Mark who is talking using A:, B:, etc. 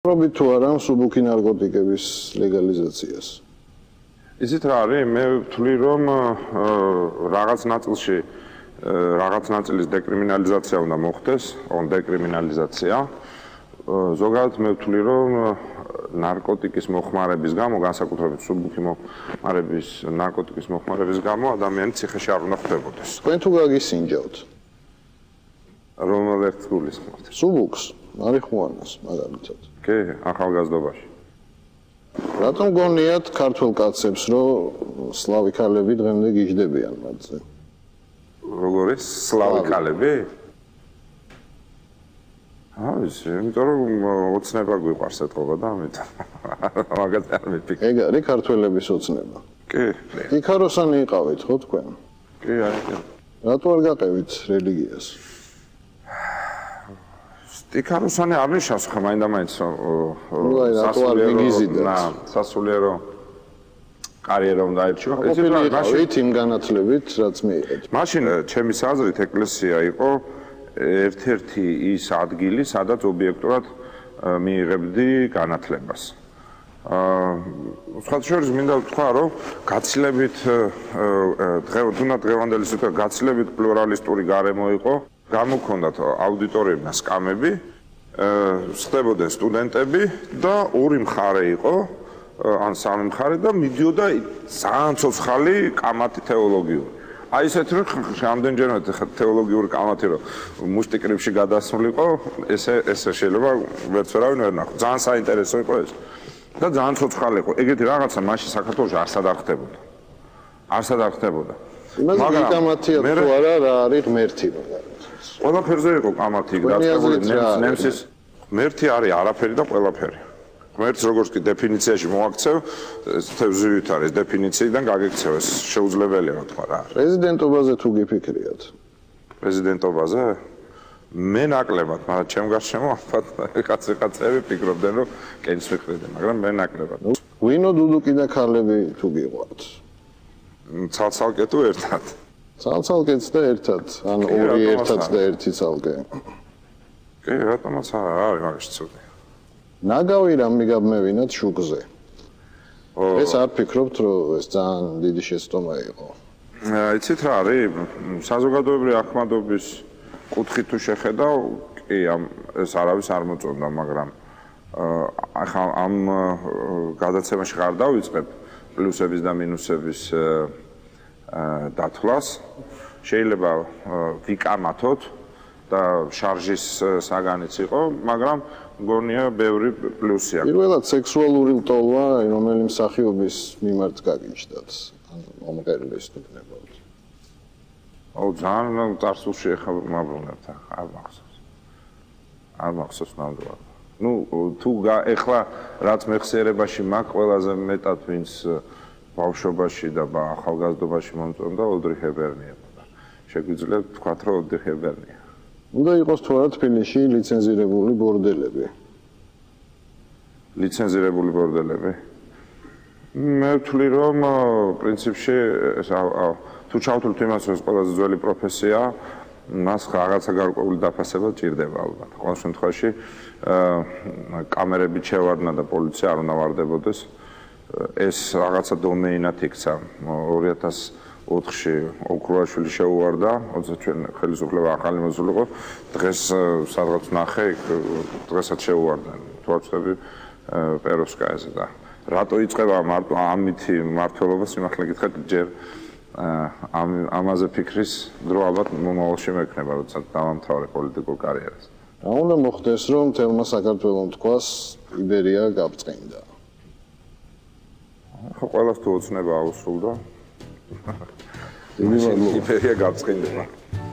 A: Probit თუ არა მსუბუქი ნარკოტიკების ლეგალიზაციას.
B: Იცით რა არის? მე ვთვლი რომ რაღაც ნაწილის დეკრიმინალიზაცია უნდა მოხდეს, დეკრიმინალიზაცია. ზოგადად მე ვთვლი რომ ნარკოტიკის მოხმარების გამო, განსაკუთრებით მსუბუქი ნარკოტიკის მოხმარების გამო ადამიანი ციხეში არ უნდა ხვდებოდეს.
A: თქვენ თუ გაგისინჯავთ
B: რომელ ერთ გულისხმობთ?
A: მსუბუქს, მარიხუანას მაგალითად.
B: კი, ახალგაზრდობაში.
A: რატომ გონიათ ქართველ კაცებს, რომ სლავი ქალები დღემდე გიждდებიან მათზე?
B: როგორი სლავი ქალები? იმიტომ რომ ოცნება გვიყვარს ეთყობა და ამიტომ მაგაზე არ მიფიქრე.
A: ეგ არის ქართველების ოცნება.
B: კი.
A: ტიქაროსანი იყავით ხო თქვენ?
B: კი, აი.
A: რატო არ გაყევით რელიგიას?
B: ტიქაროსანი არ ნიშნავს ხა მაინდა-მაინც სასულიერო კარიერა უნდა აირჩიო.
A: მაშინ იმ განათლებით რაც მიიღეთ.
B: მაშინ ჩემი აზრით ეკლესია იყო ერთ-ერთი ის ადგილი, სადაც ობიექტურად მიიღებდი განათლებას. სხვა შორის მინდა ვთქვა, რომ გაცილებით დღევანდელი სიტუაცია გაცილებით პლურალისტური გარემო იყო. გამოქონდათ აუდიტორიებმა სკამები, ხდებოდნენ სტუდენტები და ორი მხარე იყო, ან სამი მხარე და მიდიოდა ძალიან ცოცხალი კამათი თეოლოგიური. აი ესეთი რომ რამდენჯერმე თეოლოგიური კამათი რომ მუშტიკრებში გადასულიყო, ესე შეიძლება ვერცერავინ ვერ ნახო. ძალიან საინტერესო იყო ეს. და ძალიან ცოცხალი იყო. ეგეთი რაღაცა მაშინ საქართველოში არსად არ ხდებოდა. არსად არ ხდებოდა.
A: მაგრამ კამათია თუ არა რა არის ღმერთი მაგალითად.
B: ყველაფერზე იყო კამათი დაწყებული ნემსის ღმერთი არის არაფერი და ყველაფერი. ღმერთს როგორც კი დეფინიციაში მოაქცევ, თევზივით არის დეფინიციიდან გაგექცევ, ეს შეუძლებელია რა თქვა რა.
A: პრეზიდენტობაზე თუ გიფიქრიათ?
B: პრეზიდენტობაზე? მე ნაკლებად, მაგრამ ჩემ გარშემო ალბათ კაცები ფიქრობდნენ რომ კენს ვიყრიდნენ, მაგრამ მე ნაკლებად.
A: ვინო დუდუკი და ქალები თუ გიყვართ?
B: ცალ-ცალკე თუ ერთად?
A: ცალ-ცალკეც და ერთად, ან ორი ერთად და ერთი ცალკე.
B: კი, რატომაც არის მაგაში ცუდი.
A: ნაგავი რამ მიგაბმევინათ შუქზე. ეს არ ფიქრობთ, რომ ეს ძალიან დიდი შეცდომა იყო?
B: იცით რა არის? საზოგადოებრივი ახმადობის კუთხით თუ შეხედავ, კი, ეს არავის არ მოწონდა, მაგრამ ახლა ამ გადაცემაში ხარ დავიწყებ პლუსების და მინუსების დათვლას. შეიძლება ვიკამათოთ და შარჟის საგანიც იყო, მაგრამ მგონია ბევრი პლუსი აქვს.
A: პირველად სექსუალური ლტოლვა, რომელი მსახიობის მიმართ გაგიჩნდათ, ან მომღერლის თუ გნებავთ?
B: ძალიან წარსულში ეხლა მაბრუნებთ, არ მახსოვს. არ მახსოვს ნამდვილად. თუ ეხლა რაც მეხსიერებაში მაქვს, ყველაზე მეტად ვინც ბავშვობაში და ახალგაზრდობაში მომწონდა ოდრი ჰებერნია. შეგვიძლია ვთქვათ, რომ ოდრი ჰებერნია.
A: უნდა იყოს თუ არა თბილისში ლიცენზირებული ბორდელები?
B: ლიცენზირებული ბორდელები? მე ვთვლი, რომ პრინციპში თუ ჩავთვლით იმას, რომ ეს ყველაზე ძველი პროფესია, მას რაღაცა გარკვეული დაფასება ჭირდება ალბათ. ყოველ შემთხვევაში კამერებით შევარდნა და პოლიცია არ უნდა ვარდებოდეს. ეს რაღაცა დომეინად იქცა 2004-ში ოქრუაშვილი შეუვარდა, როცა ჩვენ ხელისუფლება ახალი მოსულიყო, დღეს სადღაც ნახე, დღესაც შეუვარდა თვალწები პეროვსკაიაზე და რატო იწყება ამითი მმართველობა, სიმართლე გითხრათ, ჯერ ამაზე ფიქრის დრო ალბათ მომავალში მექნება, როცა დავამთავრე პოლიტიკურ კარიერას.
A: რა უნდა მოხდეს, რომ თელმა საქართველოს თქვას იბერია გაბწყინდა?
B: ხო, ყველას თუ ოცნება აუსრულდა. იბერია გაბწყინდება.